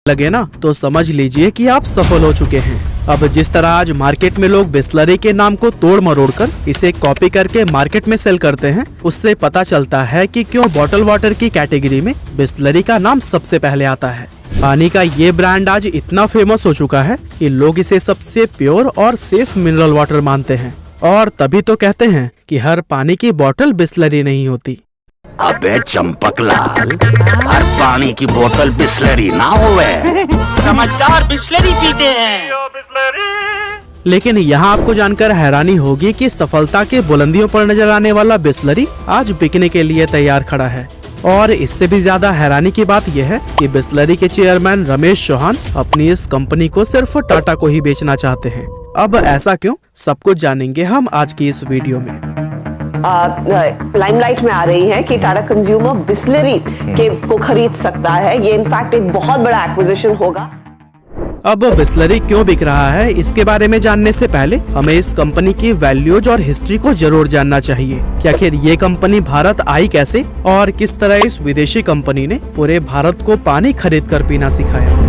लगे ना तो समझ लीजिए कि आप सफल हो चुके हैं। अब जिस तरह आज मार्केट में लोग बिस्लरी के नाम को तोड़ मरोड़ कर इसे कॉपी करके मार्केट में सेल करते हैं, उससे पता चलता है कि क्यों बॉटल वाटर की कैटेगरी में बिस्लरी का नाम सबसे पहले आता है। पानी का ये ब्रांड आज इतना फेमस हो चुका है कि लोग इसे सबसे प्योर और सेफ मिनरल वाटर मानते हैं, और तभी तो कहते हैं कि हर पानी की बोतल बिस्लरी नहीं होती। अबे चंपकलाल, हर पानी की बोतल बिस्लरी ना होवे। समझदार बिस्लरी पीते हैं। लेकिन यहाँ आपको जानकर हैरानी होगी कि सफलता के बुलंदियों पर नजर आने वाला बिस्लरी आज बिकने के लिए तैयार खड़ा है। और इससे भी ज्यादा हैरानी की बात यह है कि बिस्लरी के चेयरमैन रमेश चौहान अपनी इस कंपनी को सिर्फ टाटा को ही बेचना चाहते हैं। अब ऐसा क्यों, सब कुछ जानेंगे हम आज की इस वीडियो में। लाइमलाइट में आ रही है कि टाटा कंज्यूमर बिस्लरी को खरीद सकता है। ये इनफैक्ट एक बहुत बड़ा एक्विजिशन होगा। अब बिस्लरी क्यों बिक रहा है, इसके बारे में जानने से पहले हमें इस कंपनी की वैल्यूज और हिस्ट्री को जरूर जानना चाहिए कि आखिर ये कंपनी भारत आई कैसे और किस तरह इस विदेशी कंपनी ने पूरे भारत को पानी खरीद कर पीना सिखाया।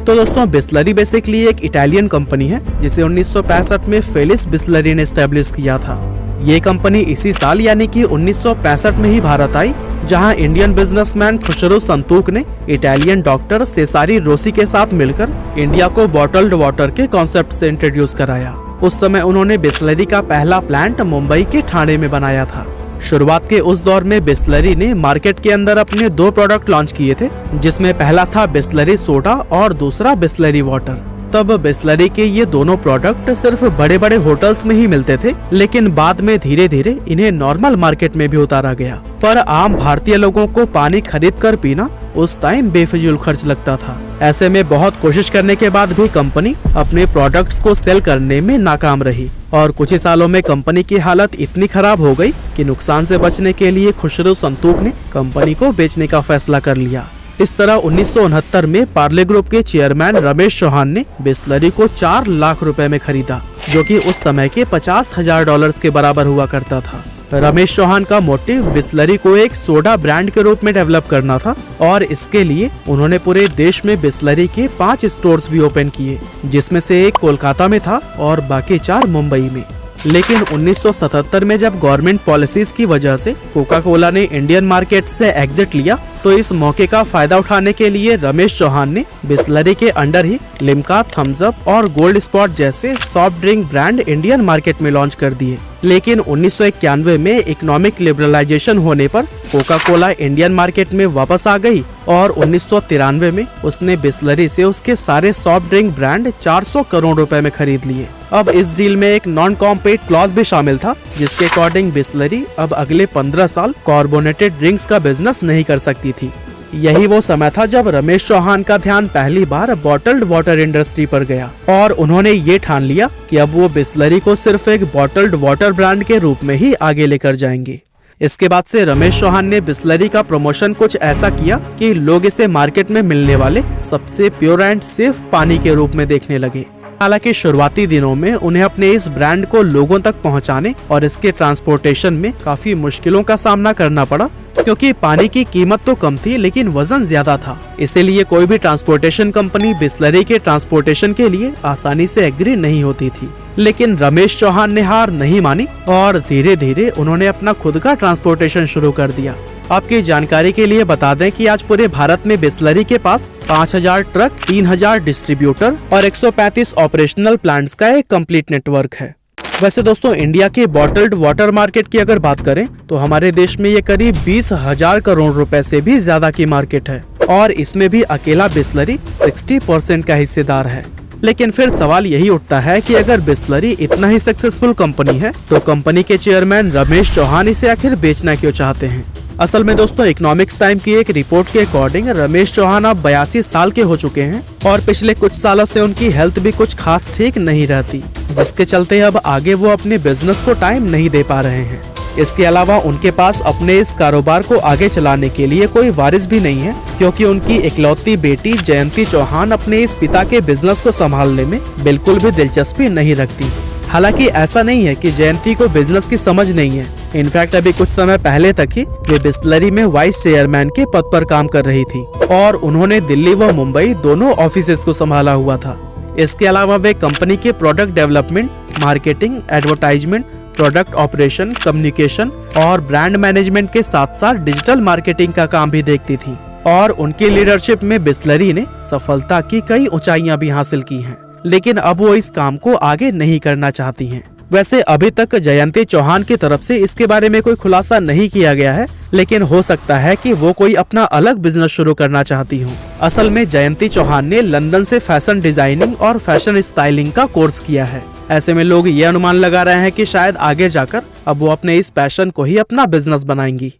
तो दोस्तों, बिस्लरी बेसिकली एक इटालियन कंपनी है जिसे 1965 में फेलिस बिस्लरी ने एस्टेब्लिश किया था। ये कंपनी इसी साल यानी कि 1965 में ही भारत आई, जहां इंडियन बिजनेसमैन खुशरो संतूक ने इटालियन डॉक्टर सेसारी रोसी के साथ मिलकर इंडिया को बॉटल्ड वाटर के कॉन्सेप्ट से इंट्रोड्यूस कराया। उस समय उन्होंने बिस्लरी का पहला प्लांट मुंबई के ठाणे में बनाया था। शुरुआत के उस दौर में बिस्लरी ने मार्केट के अंदर अपने 2 प्रोडक्ट लॉन्च किए थे, जिसमें पहला था बिस्लरी सोडा और दूसरा बिस्लरी वाटर। तब बिस्लरी के ये दोनों प्रोडक्ट सिर्फ बड़े बड़े होटल्स में ही मिलते थे, लेकिन बाद में धीरे धीरे इन्हें नॉर्मल मार्केट में भी उतारा गया। पर आम भारतीय लोगों को पानी खरीद कर पीना उस टाइम बेफिजूल खर्च लगता था। ऐसे में बहुत कोशिश करने के बाद भी कंपनी अपने प्रोडक्ट्स को सेल करने में नाकाम रही, और कुछ ही सालों में कंपनी की हालत इतनी खराब हो गई कि नुकसान से बचने के लिए खुशरो संतूक ने कंपनी को बेचने का फैसला कर लिया। इस तरह 1969 में पार्ले ग्रुप के चेयरमैन रमेश चौहान ने बिस्लरी को 4 लाख रुपए में खरीदा, जो कि उस समय के $50,000 के बराबर हुआ करता था। रमेश चौहान का मोटिव बिस्लरी को एक सोडा ब्रांड के रूप में डेवलप करना था, और इसके लिए उन्होंने पूरे देश में बिस्लरी के 5 स्टोर्स भी ओपन किए, जिसमें से एक कोलकाता में था और बाकी 4 मुंबई में। लेकिन 1977 में जब गवर्नमेंट पॉलिसीज की वजह से कोका कोला ने इंडियन मार्केट से एग्जिट लिया, तो इस मौके का फायदा उठाने के लिए रमेश चौहान ने बिस्लरी के अंडर ही लिम्का, थम्स अप और गोल्ड स्पॉट जैसे soft drink brand Indian market में लॉन्च कर दिए। लेकिन 1991 में इकोनॉमिक लिबरलाइजेशन होने पर कोका कोला इंडियन मार्केट में वापस आ गई, और 1993 में उसने बिस्लरी से उसके सारे सॉफ्ट ड्रिंक ब्रांड 400 करोड़ रुपए में खरीद लिए। अब इस डील में एक नॉन कॉम्पीट क्लॉज भी शामिल था, जिसके अकॉर्डिंग बिस्लरी अब अगले 15 साल कार्बोनेटेड ड्रिंक्स का बिजनेस नहीं कर सकती थी। यही वो समय था जब रमेश चौहान का ध्यान पहली बार बॉटल्ड वाटर इंडस्ट्री पर गया, और उन्होंने ये ठान लिया कि अब वो बिस्लरी को सिर्फ एक बॉटल्ड वाटर ब्रांड के रूप में ही आगे लेकर जाएंगे। इसके बाद से रमेश चौहान ने बिस्लरी का प्रमोशन कुछ ऐसा किया कि लोग इसे मार्केट में मिलने वाले सबसे प्योर एंड सेफ पानी के रूप में देखने लगे। हालांकि शुरुआती दिनों में उन्हें अपने इस ब्रांड को लोगों तक पहुंचाने और इसके ट्रांसपोर्टेशन में काफी मुश्किलों का सामना करना पड़ा, क्योंकि पानी की कीमत तो कम थी लेकिन वजन ज्यादा था। इसीलिए कोई भी ट्रांसपोर्टेशन कंपनी बिस्लरी के ट्रांसपोर्टेशन के लिए आसानी से एग्री नहीं होती थी। लेकिन रमेश चौहान ने हार नहीं मानी, और धीरे धीरे उन्होंने अपना खुद का ट्रांसपोर्टेशन शुरू कर दिया। आपकी जानकारी के लिए बता दें कि आज पूरे भारत में बिस्लरी के पास 5000 ट्रक, 3000 डिस्ट्रीब्यूटर और 135 ऑपरेशनल प्लांट्स का एक कंप्लीट नेटवर्क है। वैसे दोस्तों, इंडिया के बॉटल्ड वाटर मार्केट की अगर बात करें तो हमारे देश में ये करीब 20,000 करोड़ रुपए से भी ज्यादा की मार्केट है, और इसमें भी अकेला बिस्लरी 60% का हिस्सेदार है। लेकिन फिर सवाल यही उठता है कि अगर बिस्लरी इतना ही सक्सेसफुल कंपनी है, तो कंपनी के चेयरमैन रमेश चौहान इसे आखिर बेचना क्यों चाहते हैं। असल में दोस्तों, इकोनॉमिक्स टाइम की एक रिपोर्ट के अकॉर्डिंग रमेश चौहान अब 82 साल के हो चुके हैं, और पिछले कुछ सालों से उनकी हेल्थ भी कुछ खास ठीक नहीं रहती, जिसके चलते अब आगे वो अपने बिजनेस को टाइम नहीं दे पा रहे हैं। इसके अलावा उनके पास अपने इस कारोबार को आगे चलाने के लिए कोई वारिस भी नहीं है, क्योंकि उनकी इकलौती बेटी जयंती चौहान अपने इस पिता के बिजनेस को संभालने में बिल्कुल भी दिलचस्पी नहीं रखती। हालांकि ऐसा नहीं है कि जयंती को बिजनेस की समझ नहीं है, इनफैक्ट अभी कुछ समय पहले तक ही वे बिस्लरी में वाइस चेयरमैन के पद पर काम कर रही थी और उन्होंने दिल्ली व मुंबई दोनों ऑफिसेस को संभाला हुआ था। इसके अलावा वे कंपनी के product development, marketing, advertisement, product operation, communication और ब्रांड मैनेजमेंट के साथ साथ डिजिटल मार्केटिंग का काम भी देखती थी और उनकी लीडरशिप में बिस्लरी ने सफलता की कई ऊंचाइयां भी हासिल की हैं। लेकिन अब वो इस काम को आगे नहीं करना चाहती हैं। वैसे अभी तक जयंती चौहान की तरफ से इसके बारे में कोई खुलासा नहीं किया गया है, लेकिन हो सकता है कि वो कोई अपना अलग बिजनेस शुरू करना चाहती हूँ। असल में जयंती चौहान ने लंदन से फैशन डिजाइनिंग और फैशन स्टाइलिंग का कोर्स किया है। ऐसे में लोग ये अनुमान लगा रहे हैं कि शायद आगे जाकर अब वो अपने इस पैशन को ही अपना बिजनेस बनाएंगी।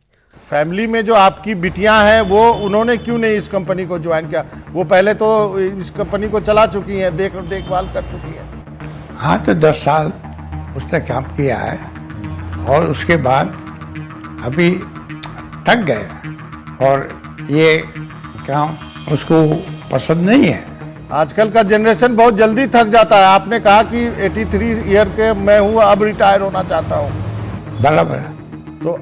फैमिली में जो आपकी बिटियां हैं वो उन्होंने क्यों नहीं इस कंपनी को ज्वाइन किया? वो पहले तो इस कंपनी को चला चुकी हैं, देखभाल कर चुकी हैं। हाँ, तो 10 साल उसने काम किया है और उसके बाद अभी थक गए और ये काम उसको पसंद नहीं है। आजकल का जनरेशन बहुत जल्दी थक जाता है। आपने कहा कि 83 ईयर के मैं हूँ, अब रिटायर होना चाहता हूँ। बराबर। तो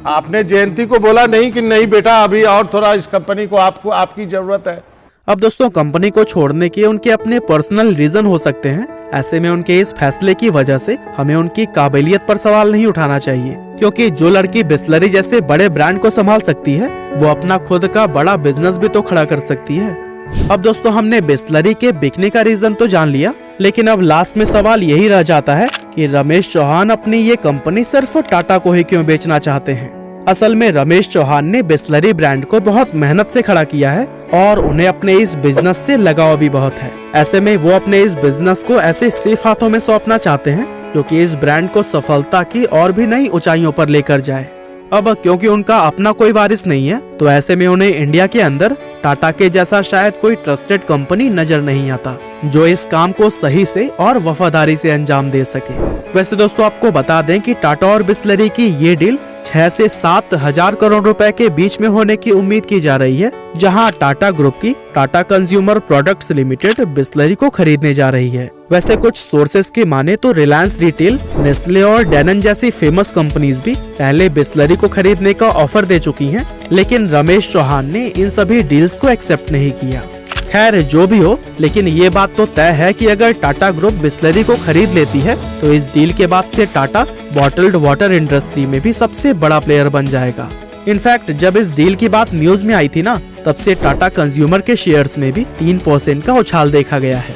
आपने जयंती को बोला नहीं कि नहीं बेटा अभी और थोड़ा इस कंपनी को आपकी जरूरत है? अब दोस्तों, कंपनी को छोड़ने के उनके अपने पर्सनल रीजन हो सकते हैं। ऐसे में उनके इस फैसले की वजह से हमें उनकी काबिलियत पर सवाल नहीं उठाना चाहिए, क्योंकि जो लड़की बिस्लरी जैसे बड़े ब्रांड को संभाल सकती है वो अपना खुद का बड़ा बिजनेस भी तो खड़ा कर सकती है। अब दोस्तों, हमने बिस्लरी के बिकने का रीजन तो जान लिया, लेकिन अब लास्ट में सवाल यही रह जाता है कि रमेश चौहान अपनी ये कंपनी सिर्फ टाटा को ही क्यों बेचना चाहते हैं। असल में रमेश चौहान ने बिस्लरी ब्रांड को बहुत मेहनत से खड़ा किया है और उन्हें अपने इस बिजनेस से लगाव भी बहुत है। ऐसे में वो अपने इस बिजनेस को ऐसे सेफ हाथों में सौंपना चाहते हैं जो कि इस ब्रांड को सफलता की और भी नई ऊंचाइयों पर लेकर जाए। अब क्योंकि उनका अपना कोई वारिस नहीं है, तो ऐसे में उन्हें इंडिया के अंदर टाटा के जैसा शायद कोई ट्रस्टेड कंपनी नजर नहीं आता जो इस काम को सही से और वफादारी से अंजाम दे सके। वैसे दोस्तों, आपको बता दें कि टाटा और बिस्लरी की ये डील 6 से 7 हजार करोड़ रुपए के बीच में होने की उम्मीद की जा रही है, जहां टाटा ग्रुप की Tata consumer products limited Bisleri को खरीदने जा रही है। वैसे कुछ सोर्सेस की माने तो रिलायंस रिटेल, नेस्ले और डैनन जैसी फेमस कंपनीज भी पहले बिस्लरी को खरीदने का ऑफर दे चुकी हैं, लेकिन रमेश चौहान ने इन सभी डील्स को एक्सेप्ट नहीं किया। खैर जो भी हो, लेकिन ये बात तो तय है कि अगर टाटा ग्रुप बिस्लरी को खरीद लेती है तो इस डील के बाद से टाटा बॉटल्ड वाटर इंडस्ट्री में भी सबसे बड़ा प्लेयर बन जाएगा। इनफैक्ट जब इस डील की बात न्यूज में आई थी ना, तब से टाटा कंज्यूमर के शेयर्स में भी 3% का उछाल देखा गया है।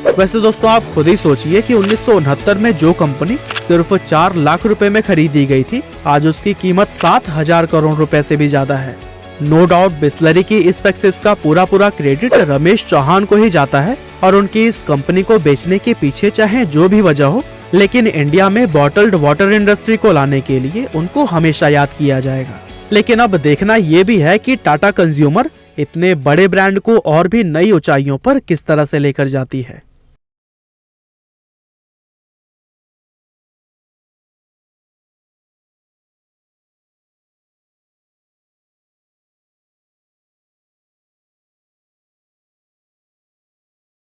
वैसे दोस्तों, आप खुद ही सोचिए कि 1969 में जो कंपनी सिर्फ 4 लाख रुपए में खरीदी गई थी, आज उसकी कीमत 7,000 करोड़ रुपए से भी ज्यादा है। नो डाउट बिस्लरी की इस सक्सेस का पूरा क्रेडिट रमेश चौहान को ही जाता है और उनकी इस कंपनी को बेचने के पीछे चाहे जो भी वजह हो, लेकिन इंडिया में बॉटल्ड वाटर इंडस्ट्री को लाने के लिए उनको हमेशा याद किया जाएगा। लेकिन अब देखना ये भी है कि टाटा कंज्यूमर इतने बड़े ब्रांड को और भी नई ऊंचाइयों पर किस तरह से लेकर जाती है।